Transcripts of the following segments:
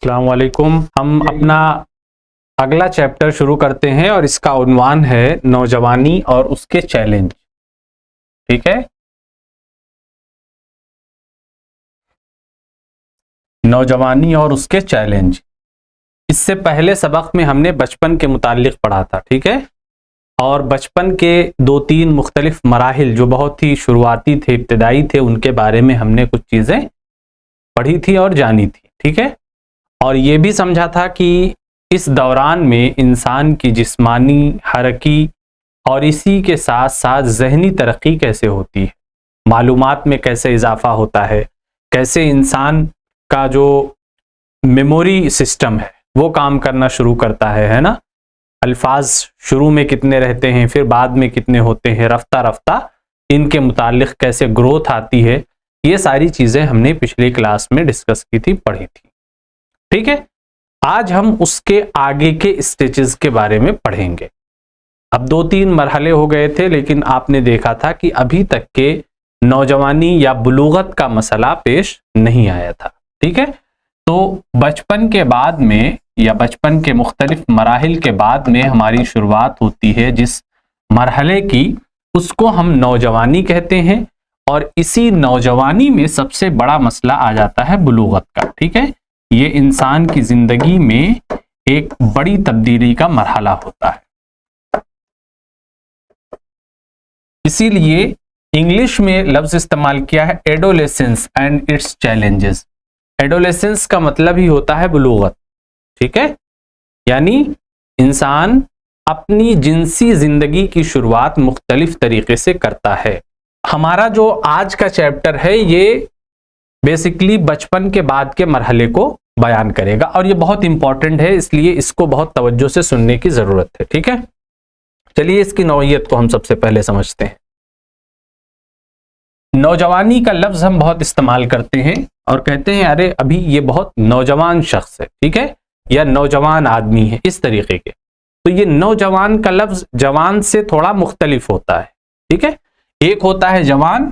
अस्सलाम वालेकुम। हम अपना अगला चैप्टर शुरू करते हैं और इसका उन्वान है नौजवानी और उसके चैलेंज। ठीक है, नौजवानी और उसके चैलेंज। इससे पहले सबक में हमने बचपन के मुतालिक पढ़ा था। ठीक है, और बचपन के दो तीन मुख्तलिफ मराहिल जो बहुत ही शुरुआती थे, इब्तदाई थे, उनके बारे में हमने कुछ चीज़ें पढ़ी थी और जानी थी। ठीक है, और ये भी समझा था कि इस दौरान में इंसान की जिस्मानी, हरकी और इसी के साथ साथ जहनी तरक्की कैसे होती है, मालूमात में कैसे इजाफा होता है, कैसे इंसान का जो मेमोरी सिस्टम है वो काम करना शुरू करता है ना। अल्फाज शुरू में कितने रहते हैं, फिर बाद में कितने होते हैं, रफ्ता रफ्ता इनके मुतालिक कैसे ग्रोथ आती है, ये सारी चीज़ें हमने पिछली क्लास में डिस्कस की थी, पढ़ी थी। ठीक है, आज हम उसके आगे के स्टेजेस के बारे में पढ़ेंगे। अब दो तीन मरहले हो गए थे, लेकिन आपने देखा था कि अभी तक के नौजवानी या बुलूगत का मसला पेश नहीं आया था। ठीक है, तो बचपन के बाद में या बचपन के मुख्तलिफ मराहिल के बाद में हमारी शुरुआत होती है जिस मरहले की, उसको हम नौजवानी कहते हैं। और इसी नौजवानी में सबसे बड़ा मसला आ जाता है बुलूगत का। ठीक है, ये इंसान की जिंदगी में एक बड़ी तब्दीली का मरहला होता है। इसीलिए इंग्लिश में लफ्ज इस्तेमाल किया है adolescence and it's challenges. Adolescence का मतलब ही होता है बुलूगत। ठीक है, यानी इंसान अपनी जिनसी जिंदगी की शुरुआत मुख्तलिफ तरीके से करता है। हमारा जो आज का चैप्टर है ये बेसिकली बचपन के बाद के मरहले को बयान करेगा और ये बहुत इंपॉर्टेंट है, इसलिए इसको बहुत तवज्जो से सुनने की जरूरत है। ठीक है, चलिए इसकी नौइयत को हम सबसे पहले समझते हैं। नौजवानी का लफ्ज हम बहुत इस्तेमाल करते हैं और कहते हैं अरे अभी ये बहुत नौजवान शख्स है, ठीक है, या नौजवान आदमी है, इस तरीके के। तो ये नौजवान का लफ्ज जवान से थोड़ा मुख्तलिफ होता है। ठीक है, एक होता है जवान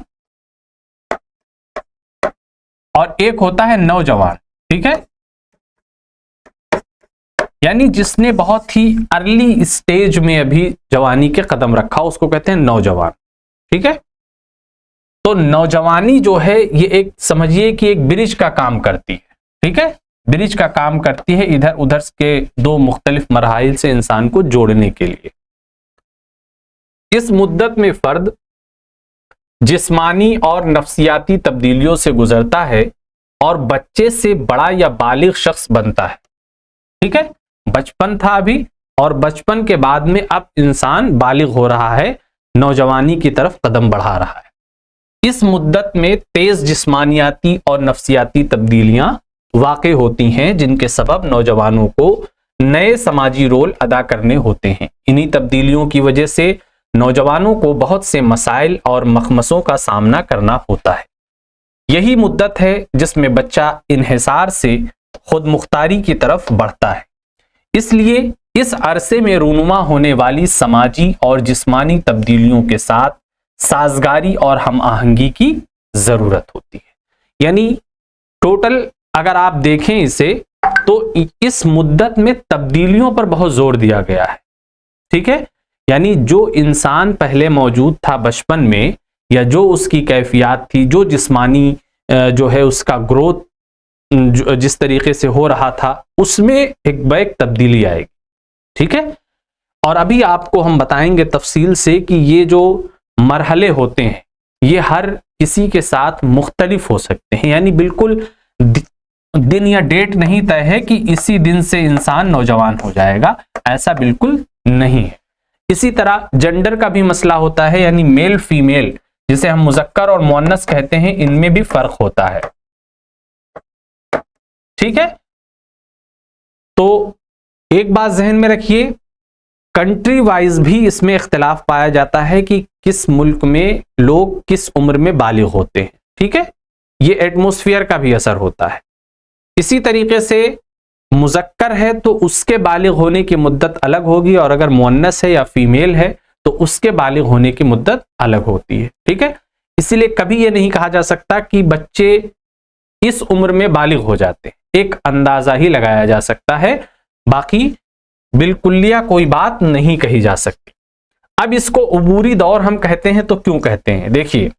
और एक होता है नौजवान। ठीक है, यानी जिसने बहुत ही अर्ली स्टेज में अभी जवानी के कदम रखा उसको कहते हैं नौजवान। ठीक है, तो नौजवानी जो है ये एक समझिए कि एक ब्रिज का काम करती है। ठीक है, ब्रिज का काम करती है इधर उधर के दो मुख्तलिफ मरहाइल से इंसान को जोड़ने के लिए। इस मुद्दत में फर्द जिस्मानी और नफ्सियाती तब्दीलियों से गुजरता है और बच्चे से बड़ा या बालिग शख्स बनता है। ठीक है, बचपन था अभी और बचपन के बाद में अब इंसान बालिग हो रहा है, नौजवानी की तरफ कदम बढ़ा रहा है। इस मुद्दत में तेज जिस्मानियाती और नफ्सियाती तब्दीलियां वाक़ई होती हैं जिनके सबब नौजवानों को नए समाजी रोल अदा करने होते हैं। इन्हीं तब्दीलियों की वजह से नौजवानों को बहुत से मसाइल और मखमसों का सामना करना होता है। यही मुद्दत है जिसमें बच्चा इन्हिसार से खुद मुख्तारी की तरफ बढ़ता है। इसलिए इस अरसे में रूनुमा होने वाली समाजी और जिस्मानी तब्दीलियों के साथ साजगारी और हम आहंगी की जरूरत होती है। यानी टोटल अगर आप देखें इसे तो इस मुद्दत में तब्दीलियों पर बहुत जोर दिया गया है। ठीक है, यानी जो इंसान पहले मौजूद था बचपन में या जो उसकी कैफियत थी, जो जिस्मानी जो है उसका ग्रोथ जिस तरीके से हो रहा था, उसमें एक बैक तब्दीली आएगी। ठीक है, और अभी आपको हम बताएंगे तफसील से कि ये जो मरहले होते हैं ये हर किसी के साथ मुख्तलिफ हो सकते हैं। यानी बिल्कुल दिन या डेट नहीं तय है कि इसी दिन से इंसान नौजवान हो जाएगा, ऐसा बिल्कुल नहीं है। इसी तरह जेंडर का भी मसला होता है, यानी मेल फीमेल जिसे हम मुज़क्कर और मुअन्नस कहते हैं, इनमें भी फर्क होता है। ठीक है, तो एक बात जहन में रखिए, कंट्री वाइज भी इसमें इख्तिलाफ पाया जाता है कि किस मुल्क में लोग किस उम्र में बालिग होते हैं। ठीक है, ये एटमॉस्फेयर का भी असर होता है। इसी तरीके से मुज़क्कर है तो उसके बालिग होने की मुद्दत अलग होगी और अगर मुअन्नस है या फीमेल है तो उसके बालिग होने की मुद्दत अलग होती है। ठीक है, इसीलिए कभी ये नहीं कहा जा सकता कि बच्चे इस उम्र में बालिग हो जाते हैं। एक अंदाजा ही लगाया जा सकता है, बाकी बिल्कुलिया कोई बात नहीं कही जा सकती। अब इसको उबूरी दौर हम कहते हैं तो क्यों कहते हैं? देखिए,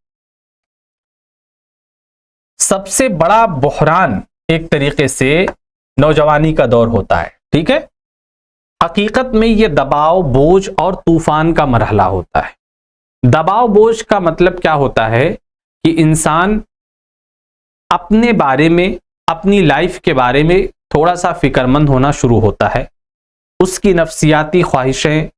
सबसे बड़ा बहरान एक तरीके से नौजवानी का दौर होता है, ठीक है। हकीकत में यह दबाव, बोझ और तूफान का मरहला होता है। दबाव बोझ का मतलब क्या होता है कि इंसान अपने बारे में, अपनी लाइफ के बारे में थोड़ा सा फिक्रमंद होना शुरू होता है। उसकी नफ्सियाती ख्वाहिशें,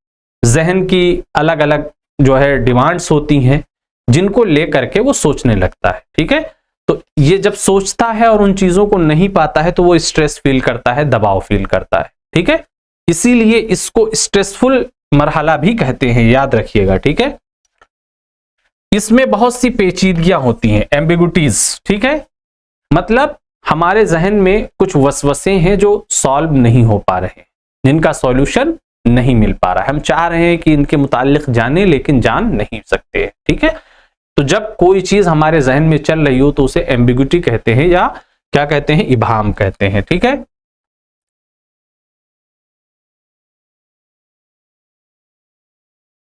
जहन की अलग अलग जो है डिमांड्स होती हैं, जिनको लेकर के वो सोचने लगता है, ठीक है। तो ये जब सोचता है और उन चीजों को नहीं पाता है तो वो स्ट्रेस फील करता है, दबाव फील करता है, ठीक है। इसीलिए इसको स्ट्रेसफुल मरहला भी कहते हैं, याद रखिएगा, ठीक है। इसमें बहुत सी पेचीदगियां होती हैं, एम्बिगुइटीज, ठीक है। मतलब हमारे जहन में कुछ वसवसे हैं जो सॉल्व नहीं हो पा रहे, जिनका सॉल्यूशन नहीं मिल पा रहा है। हम चाह रहे हैं कि इनके मुतालिक जाने, लेकिन जान नहीं सकते, ठीक है। तो जब कोई चीज हमारे जहन में चल रही हो तो उसे एम्बिगुइटी कहते हैं, या क्या कहते हैं, इबाहम कहते हैं, ठीक है।